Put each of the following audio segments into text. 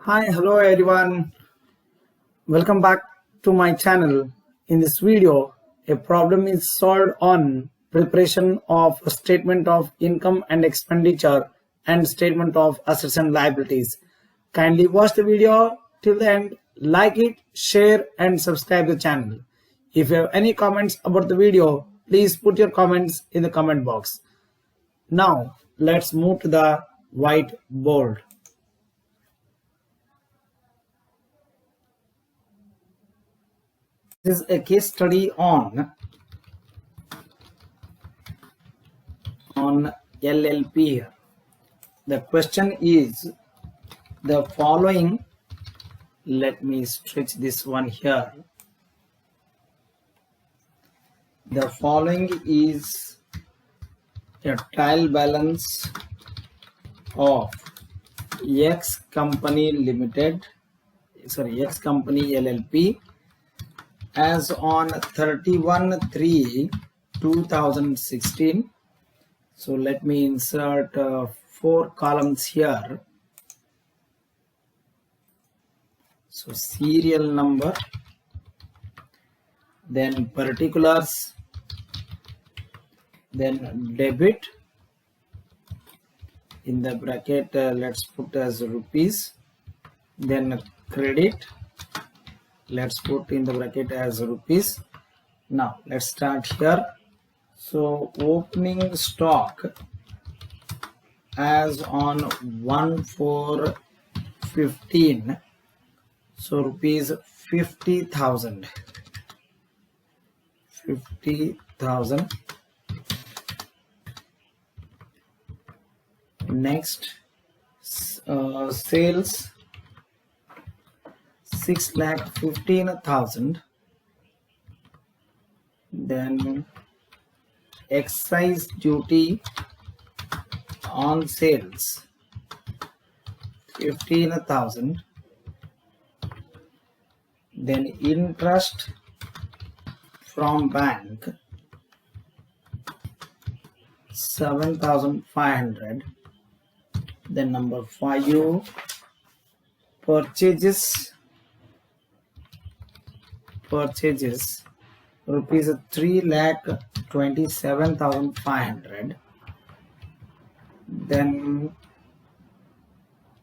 Hi, hello everyone. Welcome back to my channel. In this video, a problem is solved on preparation of a statement of income and expenditure and statement of assets and liabilities. Kindly watch the video till the end, like it, share and subscribe the channel. If you have any comments about the video, please put your comments in the comment box. Now, let's move to the whiteboard. This is a case study on LLP here. The question is the following. Let me stretch this one here. The following is a trial balance of X Company Limited, X Company LLP as on 31/3/2016. So let me insert 4 columns here. So serial number, then particulars, then debit, in the bracket let's put as rupees, then credit, let's put in the bracket as rupees. Now let's start here. So opening stock as on 1/4/15, so rupees 50,000. Next, sales 6,15,000. Then excise duty on sales 15,000. Then interest from bank 7,500. Then number 5, purchases rupees 3,27,500. Then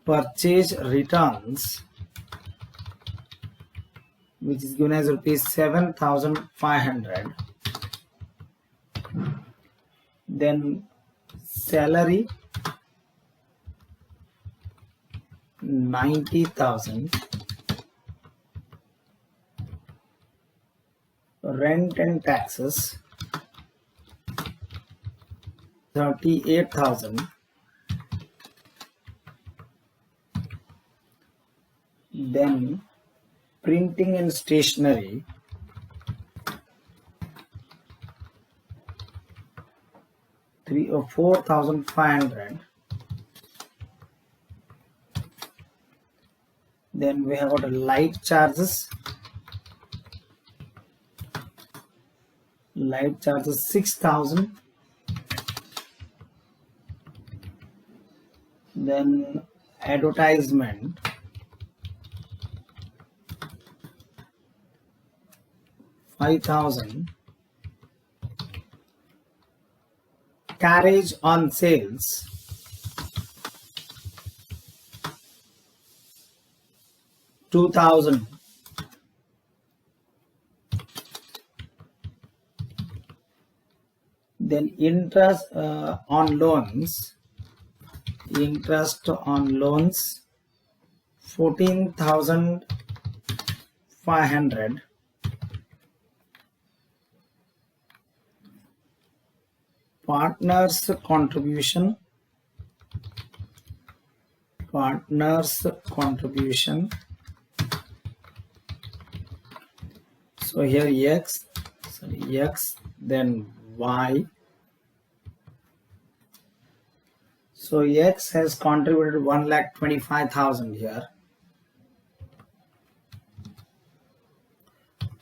purchase returns, which is given as rupees 7,500. Then salary 90,000. Rent and taxes 38,000. Then printing and stationery 4,500. Then we have got light charges. Light charges 6,000. Then advertisement 5,000. Carriage on sales 2,000. Then interest on loans 14,500. Partners contribution so here X, then Y. So X has contributed 1,25,000 here.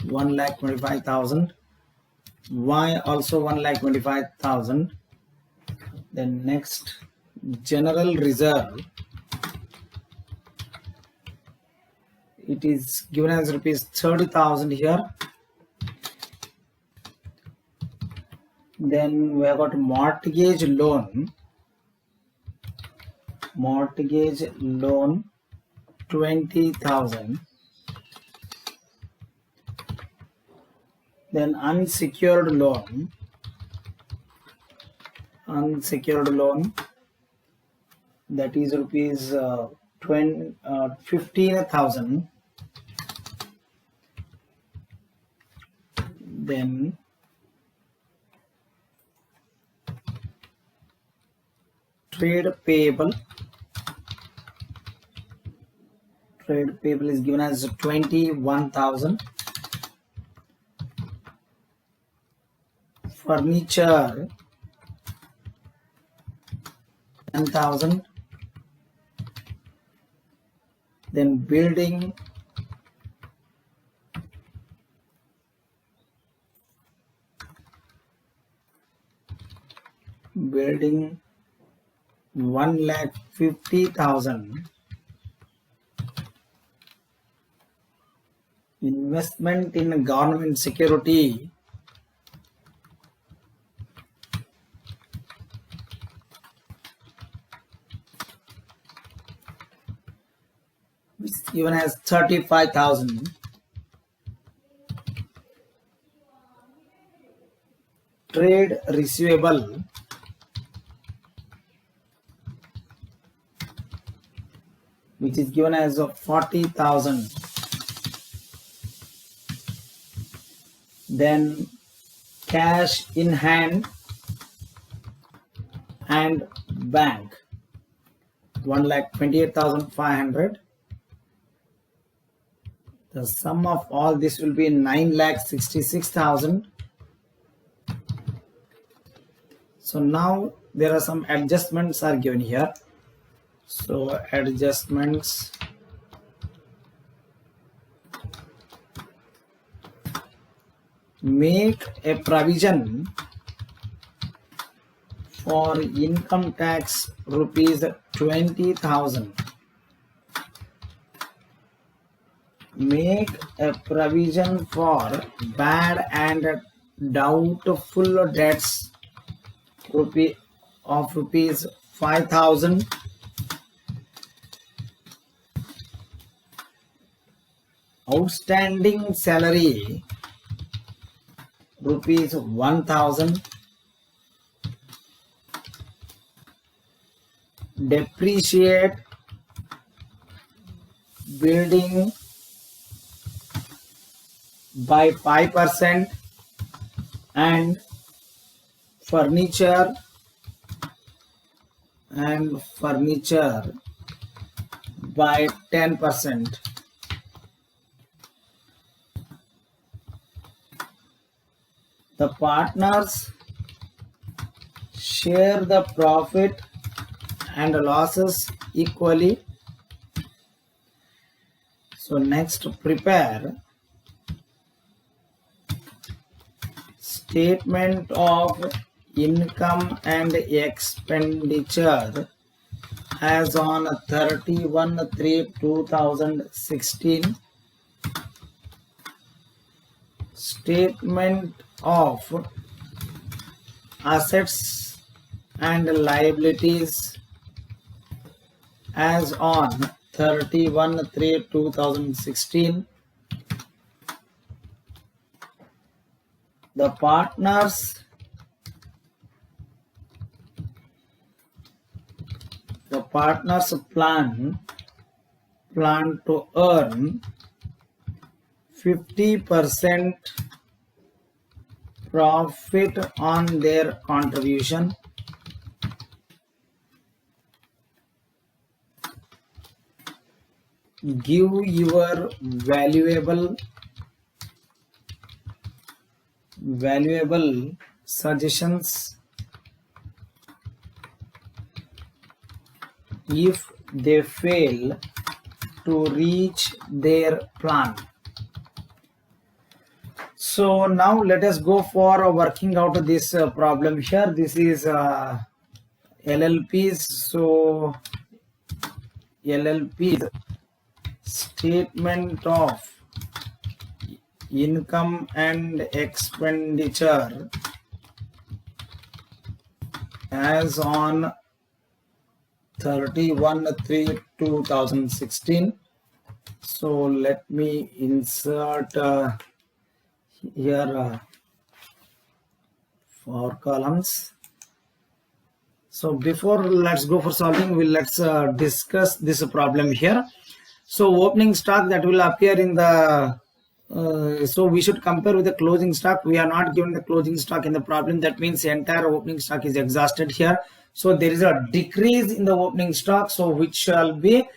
1,25,000. Y also 1,25,000. Then next, general reserve it is given as rupees 30,000 here. Then we have got mortgage loan 20,000. Then unsecured loan that is rupees 15,000. Then trade payable is given as 21,000. Furniture 10,000. Then building 1,50,000. Investment in government security 35,000. Trade receivable which is given as 40,000. Then cash in hand and bank 1,28,500. The sum of all this will be 9,66,000. So now there are some adjustments are given here. So adjustments, make a provision for income tax rupees 20,000. Make a provision for bad and doubtful debts of rupees 5,000. Outstanding salary rupees 1,000. Depreciate building by 5% and furniture by 10%. The partners share the profit and losses equally. So next, prepare statement of income and expenditure as on 31/3/2016. Statement of assets and liabilities as on 31/3/2016. The partners plan to earn 50% profit on their contribution. Give your valuable suggestions if they fail to reach their plan. So now let us go for working out this problem here. This is LLPs. So LLPs statement of income and expenditure as on 31/3/2016. So let me insert here 4 columns. So before let's go for solving, let's discuss this problem here. So opening stock that will appear in the so we should compare with the closing stock. We are not given the closing stock in the problem. That means the entire opening stock is exhausted here. So there is a decrease in the opening stock, so which shall be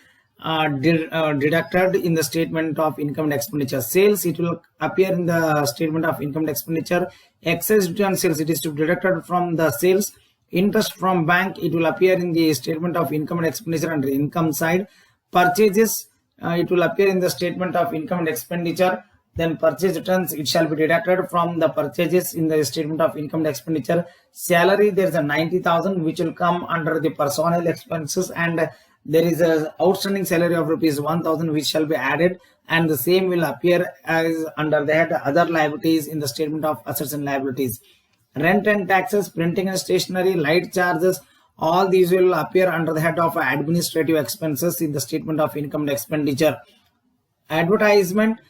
deducted in the statement of income and expenditure. Sales, it will appear in the statement of income and expenditure. Excess duty on sales, it is to be deducted from the sales. Interest from bank, it will appear in the statement of income and expenditure under income side. Purchases, it will appear in the statement of income and expenditure. Then purchase returns, it shall be deducted from the purchases in the statement of income and expenditure. Salary, there is a 90,000 which will come under the personnel expenses, and there is a outstanding salary of rupees 1,000 which shall be added, and the same will appear as under the head other liabilities in the statement of assets and liabilities. Rent and taxes, printing and stationery, light charges, all these will appear under the head of administrative expenses in the statement of income and expenditure. Advertisement,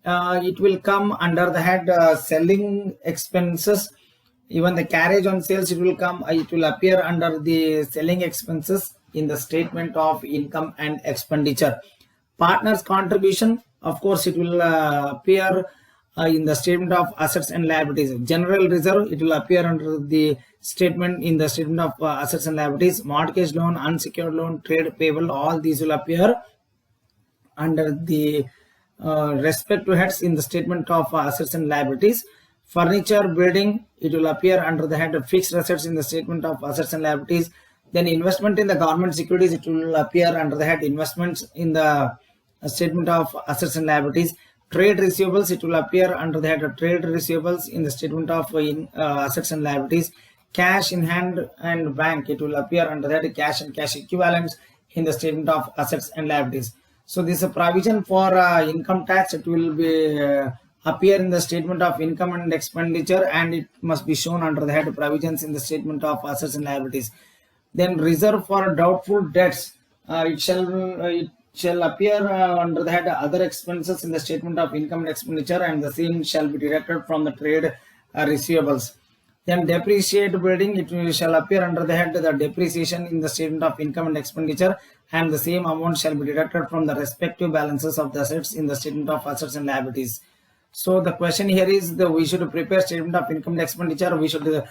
it will come under the head selling expenses. Even the carriage on sales, it will appear under the selling expenses in the statement of income and expenditure. Partners contribution, of course, it will appear in the statement of assets and liabilities. General reserve, it will appear under the statement in the statement of assets and liabilities. Mortgage loan, unsecured loan, trade payable, all these will appear under the respective heads in the statement of assets and liabilities. Furniture, building, it will appear under the head of fixed assets in the statement of assets and liabilities. Then investment in the government securities, it will appear under the head investments in the statement of assets and liabilities. Trade receivables, it will appear under the head of trade receivables in the statement of assets and liabilities. Cash in hand and bank, it will appear under the head cash and cash equivalents in the statement of assets and liabilities. So this is a provision for income tax. It will be appear in the statement of income and expenditure, and it must be shown under the head of provisions in the statement of assets and liabilities. Then reserve for doubtful debts, it shall appear under the head other expenses in the statement of income and expenditure, and the same shall be deducted from the trade receivables. Then depreciate building, it shall appear under the head the depreciation in the statement of income and expenditure, and the same amount shall be deducted from the respective balances of the assets in the statement of assets and liabilities. So the question here is we should prepare statement of income and expenditure. We should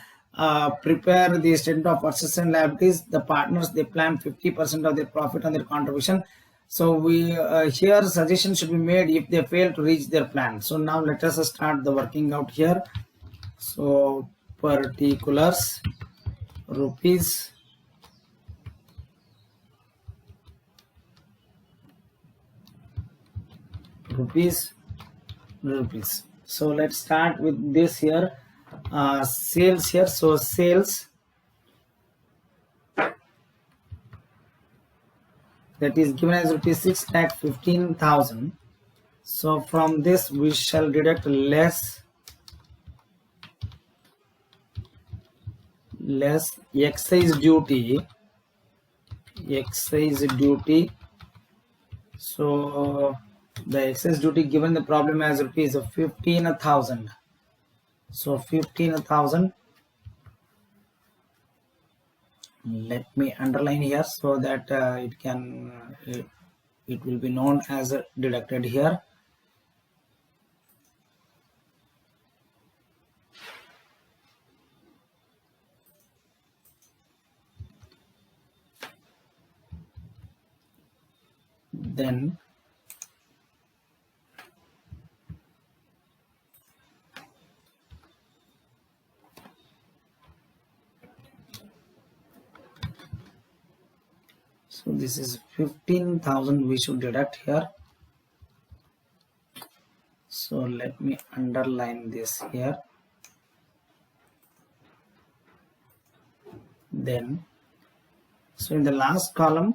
prepare the statement of assets and liabilities. The partners, they plan 50% of their profit on their contribution. So we here suggestion should be made if they fail to reach their plan. So now let us start the working out here. So particulars, rupees, So let's start with this here. Sales here. So sales, that is given as rupees 6,15,000. So from this we shall deduct less excise duty. So the excess duty given the problem as rupees 15,000. So 15,000. Let me underline here so that it will be known as deducted here. Then so this is 15,000 we should deduct here. So let me underline this here. Then so in the last column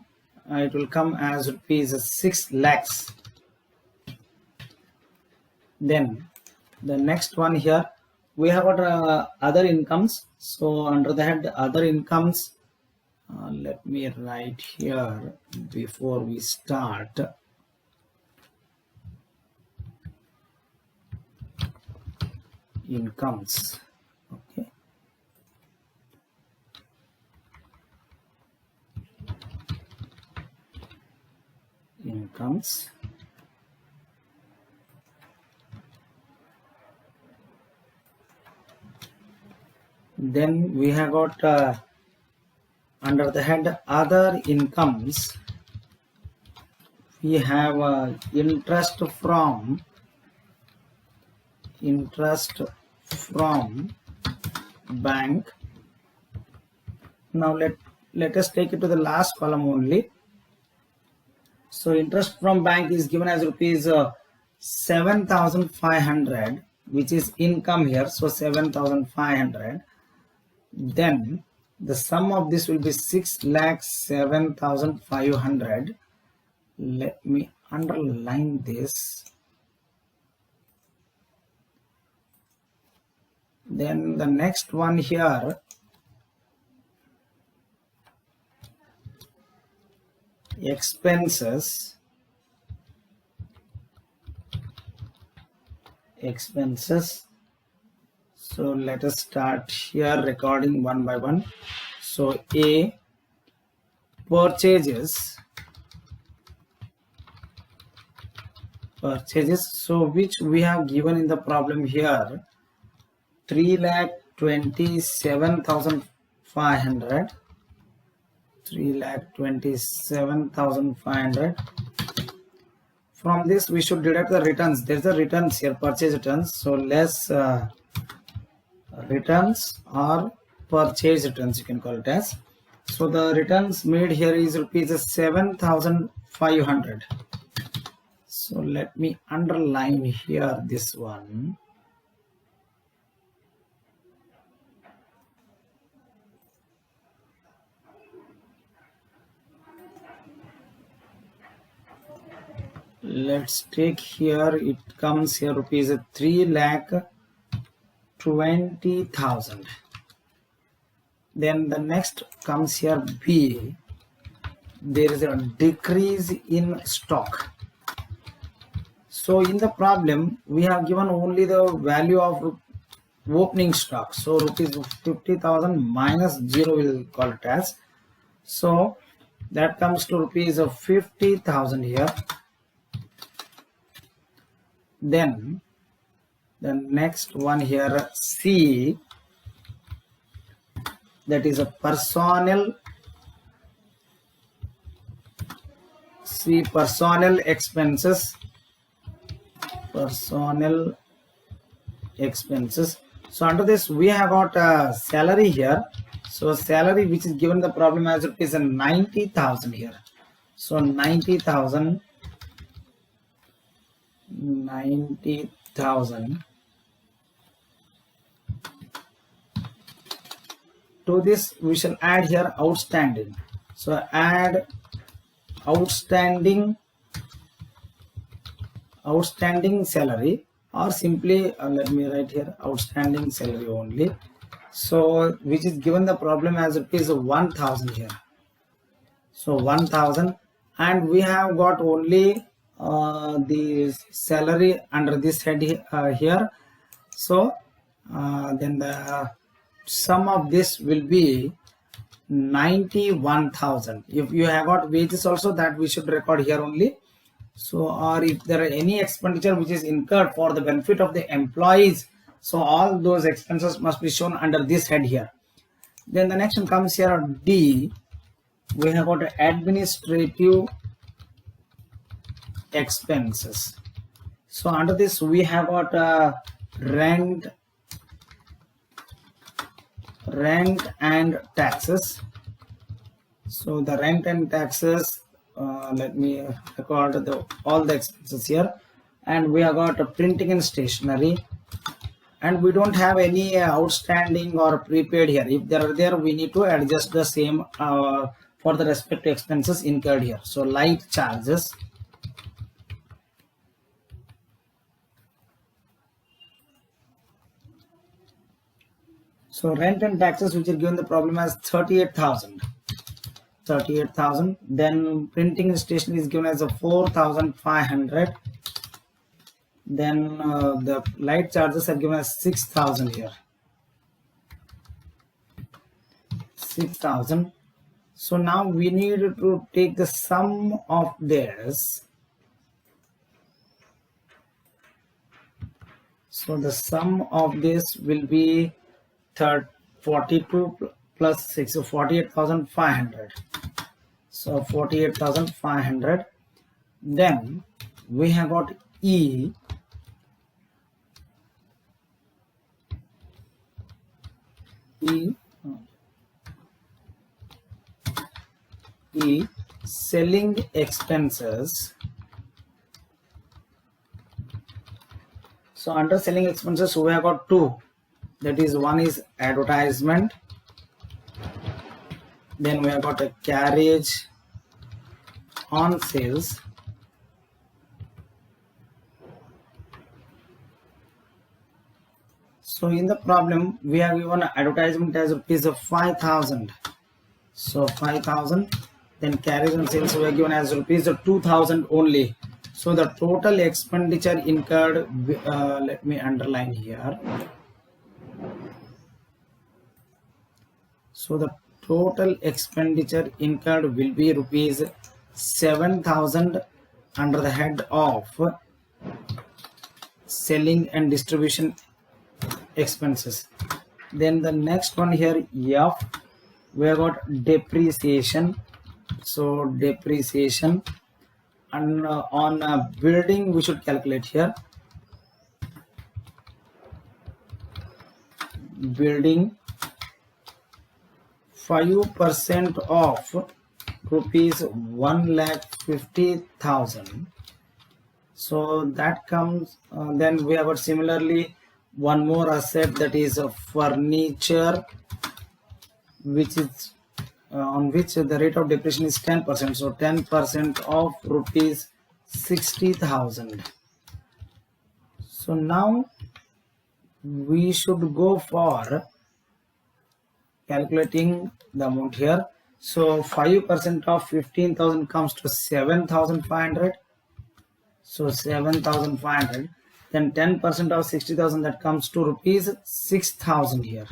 it will come as rupees 6 lakhs. Then the next one here, we have got other incomes. So under the head other incomes, let me write here before we start. Incomes. Okay. Incomes. Then we have got under the head other incomes, we have interest from bank. Now let us take it to the last column only. So interest from bank is given as rupees 7,500, which is income here. So 7,500. Then the sum of this will be 6,07,500. Let me underline this. Then the next one here, expenses. So let us start here recording one by one. So A, purchases. So which we have given in the problem here, 3,27,500. 3,27,500. From this we should deduct the returns. There's the returns here, purchase returns. So less returns or purchase returns, you can call it as. So the returns made here is rupees 7,500. So let me underline here this one. Let's take here, it comes here rupees 3,20,000. Then the next comes here B. There is a decrease in stock. So in the problem we have given only the value of opening stock. So rupees 50,000 minus 0 will call it as. So that comes to rupees 50,000 here. Then the next one here, C, that is a personnel. C, personnel expenses. So under this we have got a salary here. So salary which is given the problem as rupees 90,000 here. So 90,000. To this we shall add here outstanding. So add outstanding salary, or simply let me write here outstanding salary only. So which is given the problem as rupees 1,000 here. So 1,000, and we have got only the salary under this head here. So then the sum of this will be 91,000. If you have got wages also, that we should record here only. So or if there are any expenditure which is incurred for the benefit of the employees, so all those expenses must be shown under this head here. Then the next one comes here D. We have got administrative expenses. So under this we have got rent and taxes. So the rent and taxes, let me record all the expenses here. And we have got printing and stationery, and we don't have any outstanding or prepaid here. If they are there, we need to adjust the same for the respective expenses incurred here. So light charges. So rent and taxes which are given the problem as 38,000. Then printing and stationery is given as a 4,500. Then the light charges are given as 6,000 here. 6,000. So now we need to take the sum of this. So the sum of this will be 42 plus 6, so 48,500. So 48,500. Then we have got E. Selling expenses. So under selling expenses we have got two, that is one is advertisement, then we have got a carriage on sales, so in the problem we have given advertisement as rupees 5,000, so 5,000. Then carriage on sales we are given as rupees 2,000 only. So the total expenditure incurred, let me underline here. So the total expenditure incurred will be rupees 7,000 under the head of selling and distribution expenses. Then the next one here, F, we have got depreciation. So depreciation, and on building we should calculate here. Building 5% of rupees 1,50,000. So that comes. Then we have got similarly one more asset, that is a furniture, which is on which the rate of depreciation is 10%. So 10% of rupees 60,000. So now we should go for calculating the amount here. So 5% of 15,000 comes to 7,500. So 7,500. Then 10% of 60,000, that comes to rupees 6,000 here.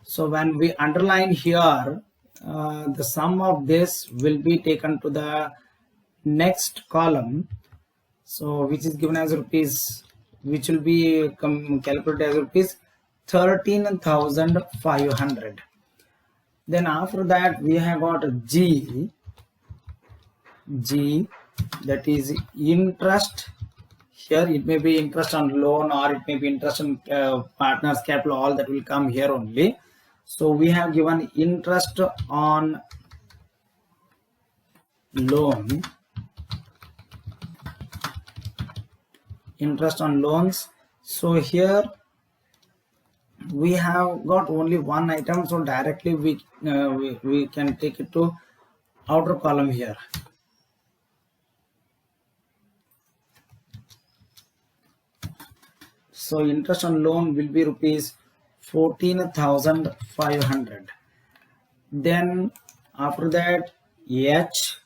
So when we underline here, the sum of this will be taken to the next column. So which is given as rupees, which will be calculated as rupees 13,500. Then after that we have got G, that is interest. Here it may be interest on loan, or it may be interest on partners capital, all that will come here only. So we have given interest on loan, interest on loans. So here we have got only one item, so directly we can take it to outer column here. So interest on loan will be rupees 14,500. Then after that H,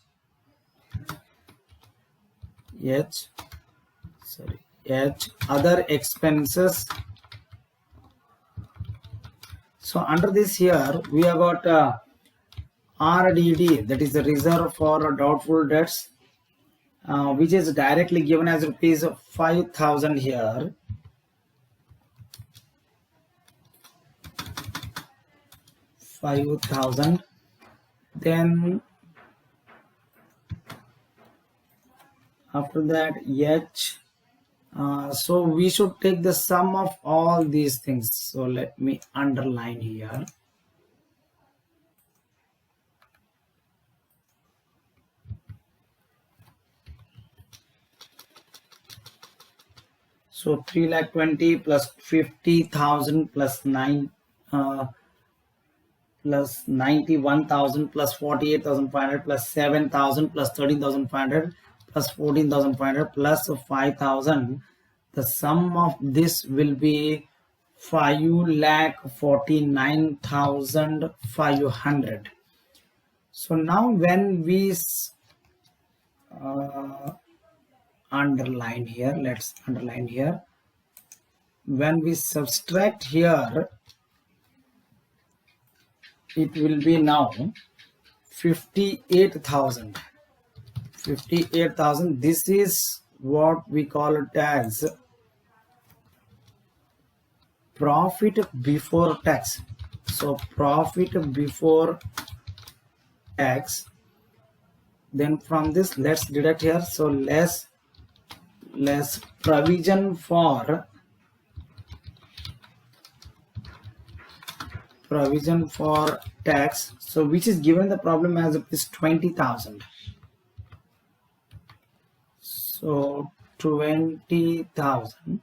other expenses. So under this here we have got RDD, that is the reserve for doubtful debts, which is directly given as rupees 5,000 here. 5,000. Then after that H, so we should take the sum of all these things. So let me underline here. So 3,20,000 plus 50,000 plus 91,000 plus 48,500 plus 7,000 plus 13,500 plus 14,500 plus 5,000. The sum of this will be 5,49,500. So now when we underline here, let's underline here. When we subtract here, it will be now 58,000. 58,000. This is what we call it as profit before tax. So profit before tax. Then from this, let's deduct here. So less provision for tax. So which is given the problem as is 20,000. So 20,000.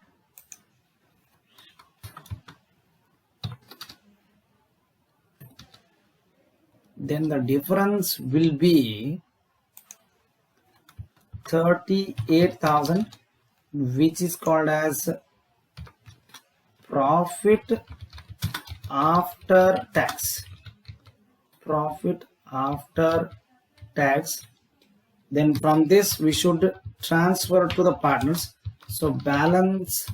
Then the difference will be 38,000, which is called as profit after tax. Profit after tax. Then from this we should transfer to the partners. So balance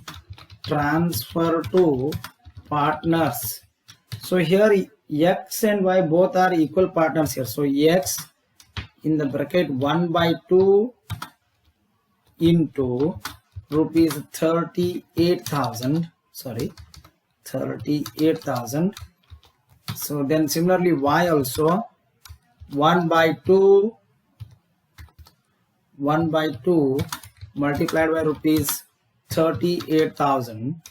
transfer to partners. So here X and Y both are equal partners here. So X in the bracket 1/2 into rupees 38,000. Sorry, 38,000. So then similarly Y also 1/2 multiplied by rupees 38,000.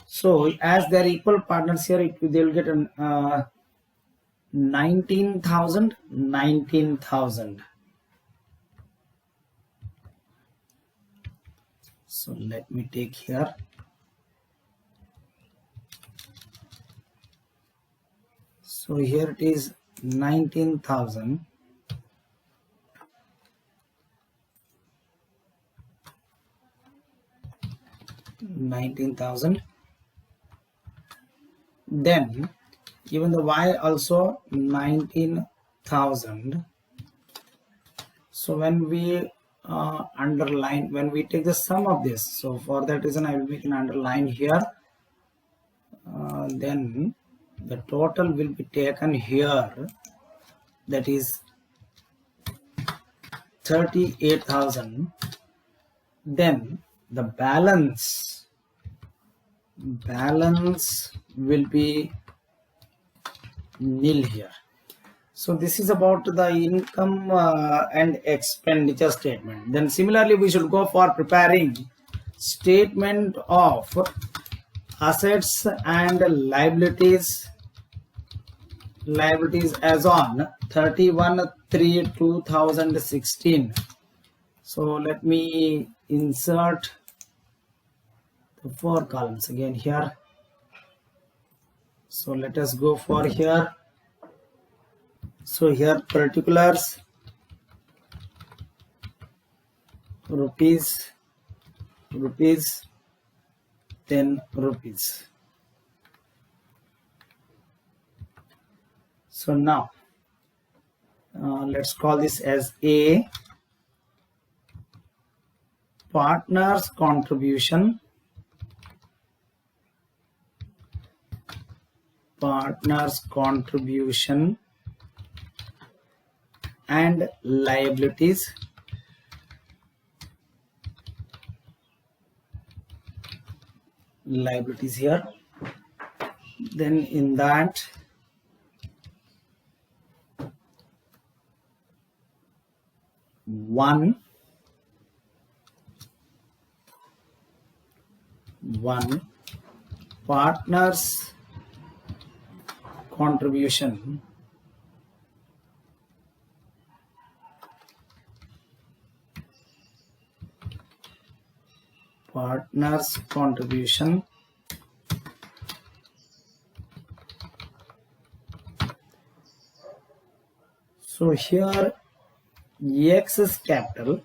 So as they are equal partners here, they will get an 19,000. So let me take here. So here it is 19,000. Then even the Y also 19,000. So when we underline, when we take the sum of this, so for that reason I will make an underline here. Then the total will be taken here, that is 38,000. Then the balance will be nil here. So this is about the income and expenditure statement. Then similarly we should go for preparing statement of assets and liabilities as on 31/3/2016. So let me insert the 4 columns again here. So let us go for here. So here particulars, rupees, then rupees. So now let's call this as A, partners contribution, and liabilities. Here. Then in that one partners contribution, So here X is capital,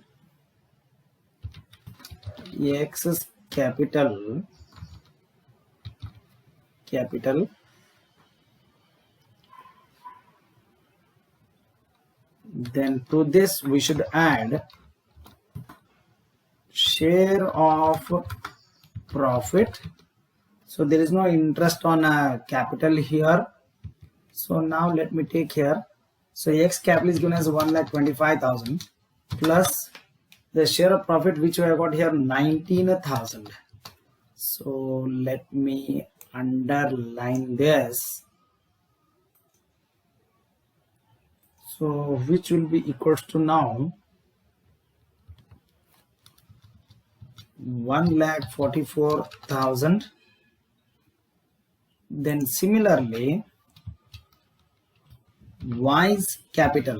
capital. Then to this we should add share of profit. So there is no interest on capital here. So now let me take here. So X capital is given as 1,25,000 plus the share of profit which we have got here 19,000. So let me underline this. So which will be equals to now 1,44,000. Then similarly Y's capital,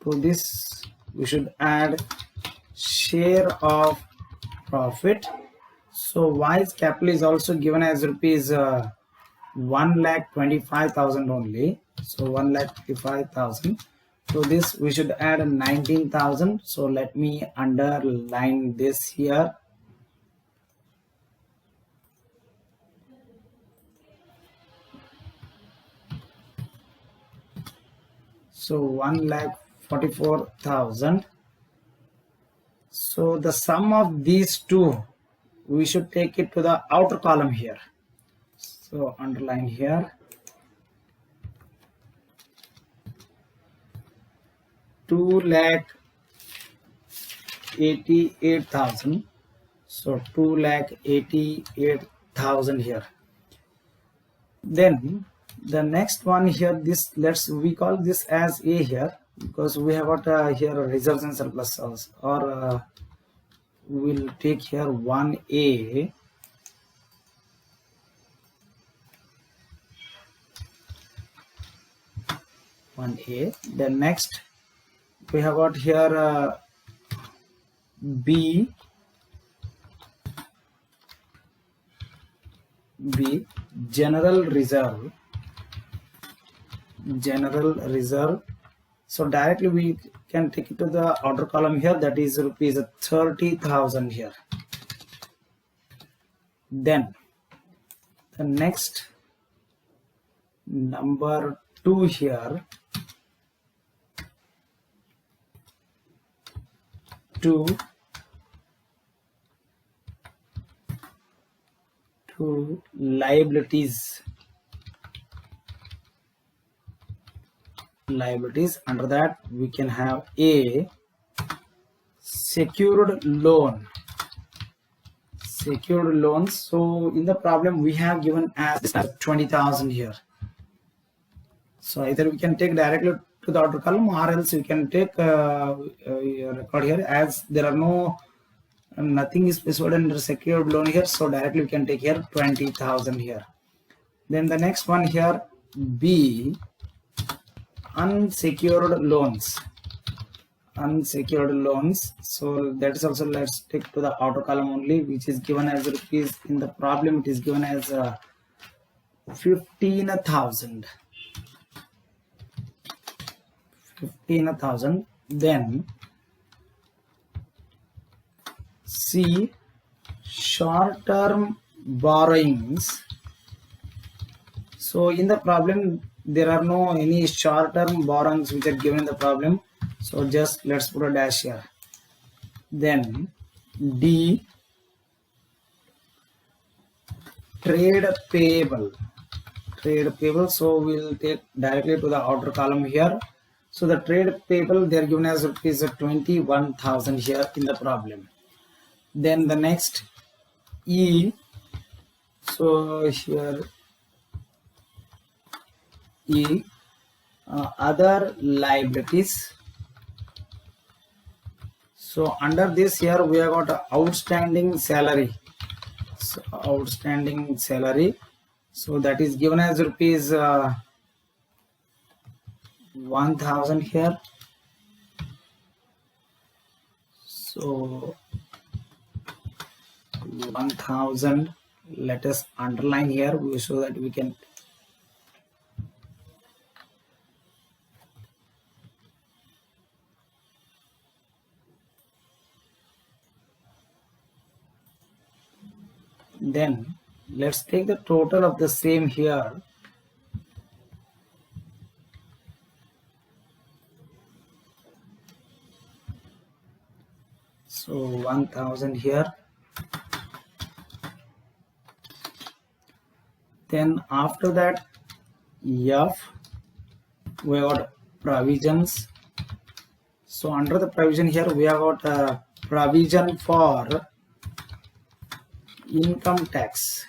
to this we should add share of profit. So Y's capital is also given as rupees 1,25,000 only. So 1,25,000. To this we should add 19,000. So let me underline this here. So 1,44,000. So the sum of these two, we should take it to the outer column here. So underline here. 2,88,000. So 2,88,000 here. Then the next one here, this we call this as A here because we have got here reserves and surplus, or we'll take here 1A. Then next we have got here B, general reserve. So directly we can take it to the outer column here, that is rupees 30,000 here. Then the next number 2 here, to liabilities. Under that we can have A, secured loan. So in the problem we have given as 20,000 here. So either we can take directly to the outer column, or else we can take record here as there are nothing is specified under secured loan here. So directly we can take here 20,000 here. Then the next one here, B, unsecured loans. So that is also, let's take to the outer column only, which is given as rupees, in the problem it is given as 15,000. Then C, short-term borrowings. So in the problem there are no any short-term borrowings which are given in the problem. So just let's put a dash here. Then D, trade payable. So we'll take directly to the outer column here. So the trade payable they are given as rupees 21,000 here in the problem. Then the next E, so here E, other liabilities. So under this here we have got outstanding salary. So that is given as rupees 1,000 here. So 1,000, let us underline here so that we can Then let's take the total of the same here. So 1000 here. Then after that, F, we got provisions. So under the provision here, we have got a provision for income tax.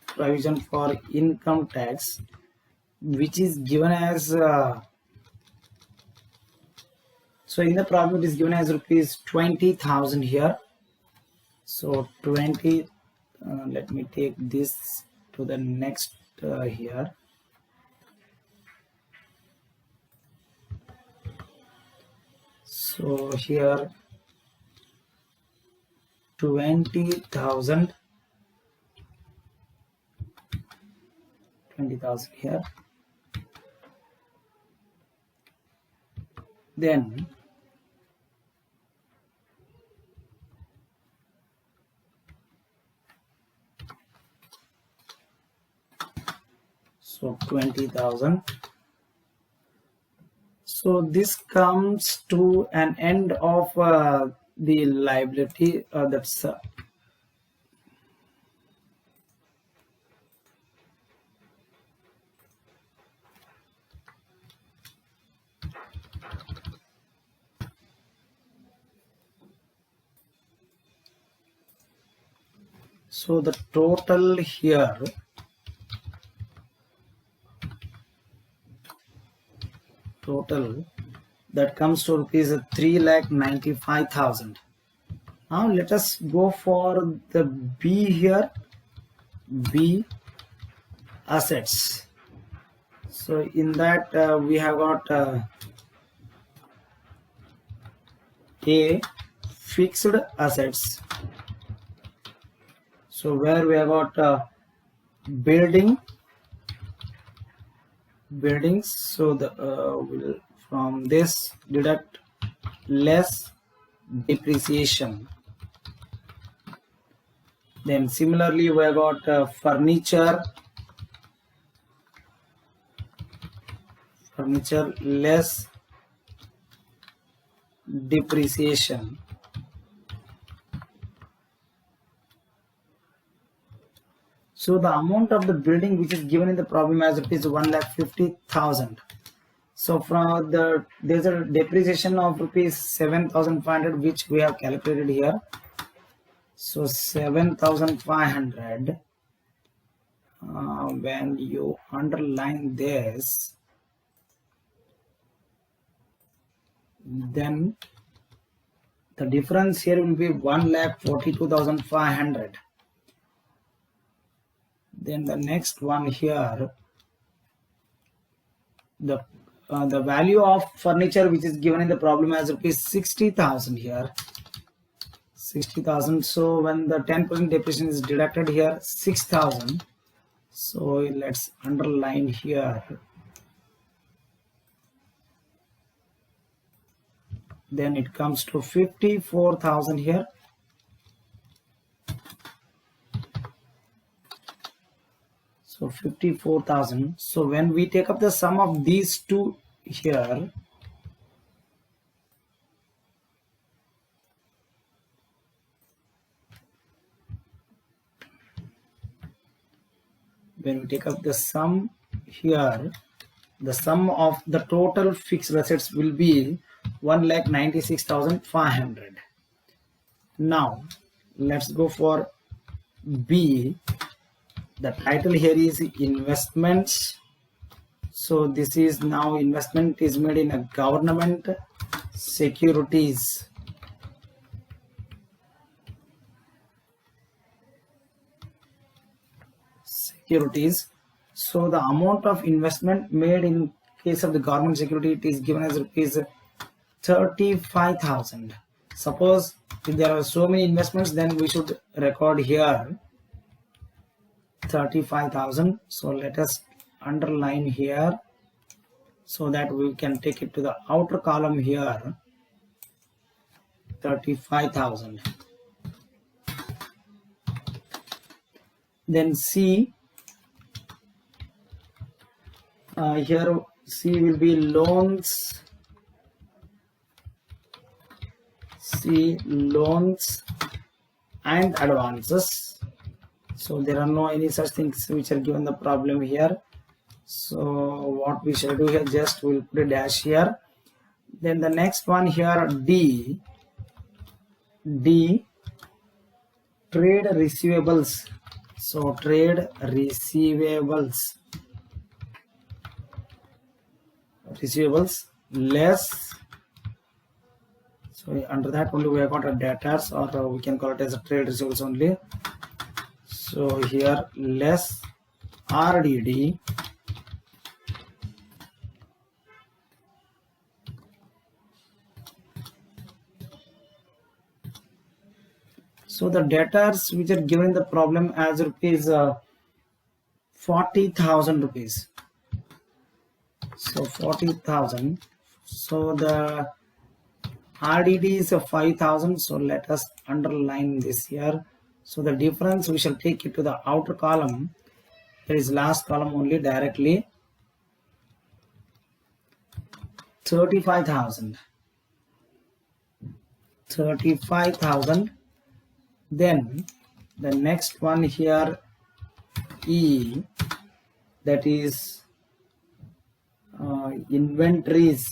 Provision for income tax, which is given as so in the problem it is given as rupees 20,000 here. So 20. Let me take this to the next here. So here 20,000 here. Then so 20,000. So this comes to an end of the liability. That's so the total here that comes to rupees 3,95,000. Now let us go for the B here. B, assets. So in that we have got A, fixed assets. So where we have got buildings. So the we'll from this deduct less depreciation. Then similarly we have got furniture less depreciation. So the amount of the building which is given in the problem as rupees 1,50,000. So from there's a depreciation of rupees 7,500 which we have calculated here. So 7,500. When you underline this, then the difference here will be 1,42,500. Then the next one here, the value of furniture which is given in the problem as rupees 60,000 here. 60,000. So when the 10% depreciation is deducted here, 6,000. So let's underline here. Then it comes to 54,000 here. So 54,000. So when we take up the sum of these two here, when we take up the sum here, the sum of the total fixed assets will be 1,96,500. Now let's go for B. The title here is investments. So this is now investment is made in a government securities. So the amount of investment made in case of the government security, it is given as rupees 35,000. Suppose if there are so many investments, then we should record here 35,000. So let us underline here so that we can take it to the outer column here. 35,000. Then C, here C will be loans, C loans and advances. So there are no any such things which are given the problem here. So what we shall do here, just we'll put a dash here. Then the next one here, D, trade receivables. So trade receivables less. So under that only we have got a debtors, or we can call it as a trade receivables only. So here less RDD So the debtors which are given the problem as rupees 40,000 rupees. So 40,000. So the RDD is 5,000. So let us underline this here. So the difference we shall take it to the outer column. There is last column only directly. 35,000. 35,000. Then the next one here, E, that is inventories.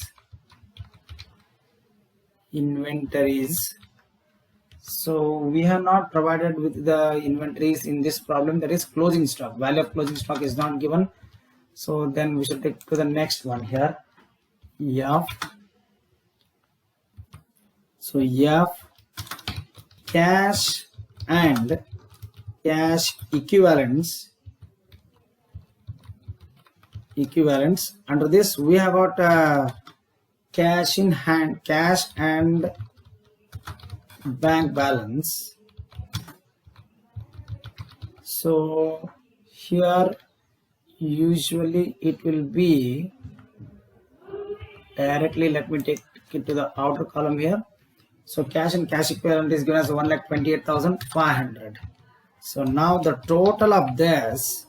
So we have not provided with the inventories in this problem, that is closing stock. Value of closing stock is not given. So then we should take to the next one here, F. So F, cash and cash equivalents. Under this we have got cash in hand, cash and bank balance. So here usually it will be directly, let me take it to the outer column here. So cash and cash equivalent is given as 1,28,500. So now the total of this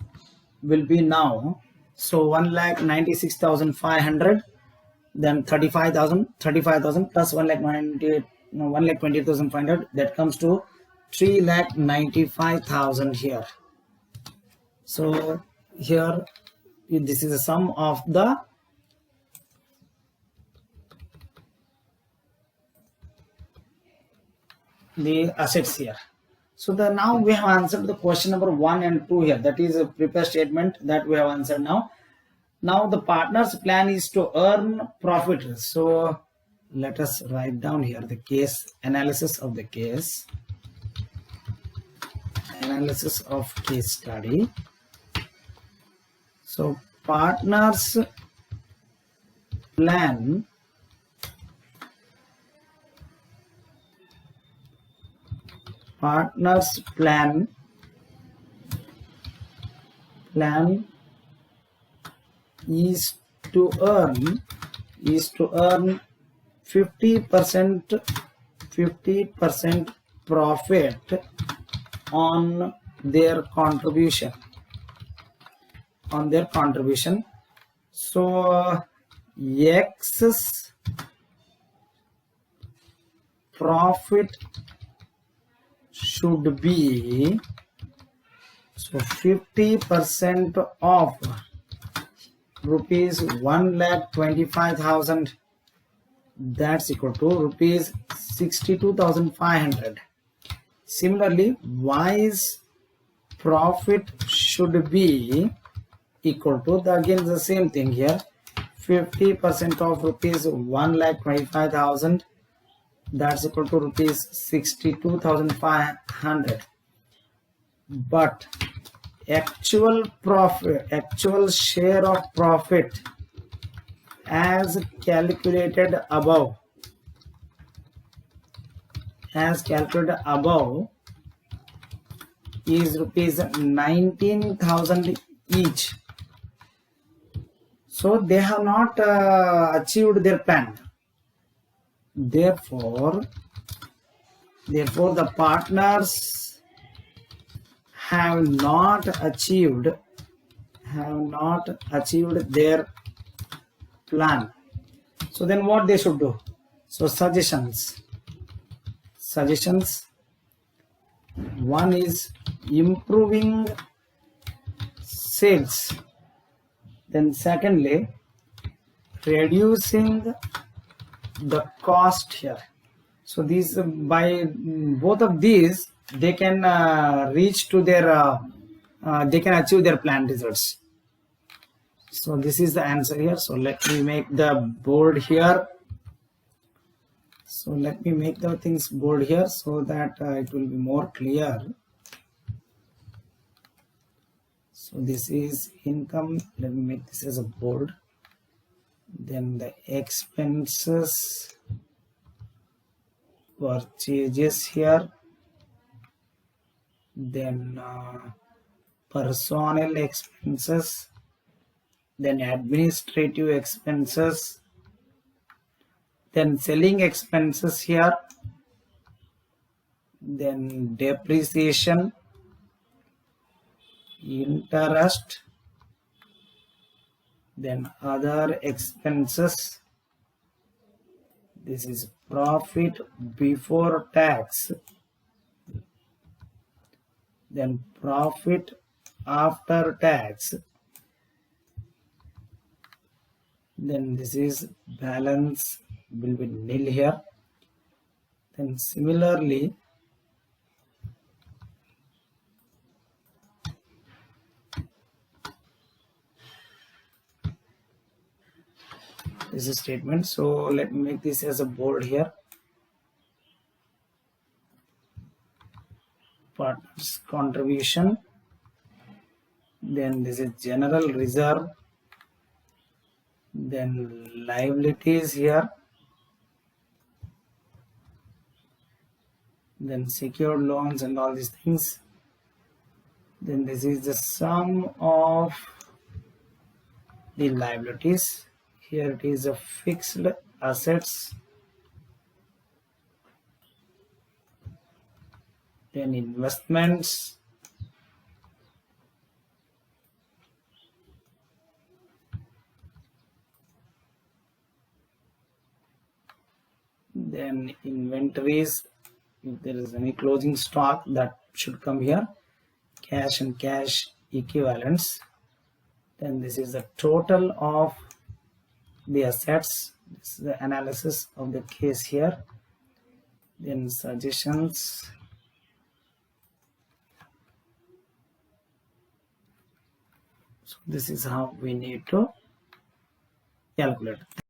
will be now, so 1,96,500, then 35,000 plus 1,28,500, that comes to 3,95,000 here. So here this is the sum of the assets here. So now we have answered the question number 1 and 2 here. That is a prepare statement that we have answered now. Now the partner's plan is to earn profit. So let us write down here the case analysis of the case. Analysis of case study. So partner's plan is to earn 50% profit on their contribution. So X's profit should be, so 50% of rupees 1,25,000, that's equal to rupees 62,500. Similarly, Y's profit should be equal to again the same thing here, 50% of rupees 1,25,000, that's equal to rupees 62,500. But actual share of profit as calculated above is rupees 19,000 each. So they have not achieved their plan. Therefore the partners have not achieved their plan. So then what they should do? So suggestions. One is improving sales. Then secondly, reducing the cost here. So these, by both of these, they can reach to their they can achieve their planned results. So this is the answer here. So let me make the bold here. So let me make the things bold here so that it will be more clear. So this is income. Let me make this as a bold. Then the expenses, purchases here. Then personnel expenses. Then administrative expenses. Then selling expenses here. Then depreciation, interest, then other expenses. This is profit before tax, then profit after tax, then this is balance will be nil here. Then similarly, this is statement. So let me make this as a bold here. Partners contribution, then this is general reserve, then liabilities here, then secured loans and all these things. Then this is the sum of the liabilities. Here it is a fixed assets, then investments, then inventories. If there is any closing stock, that should come here. Cash and cash equivalents. Then this is the total of the assets. This is the analysis of the case here. Then suggestions. So this is how we need to calculate.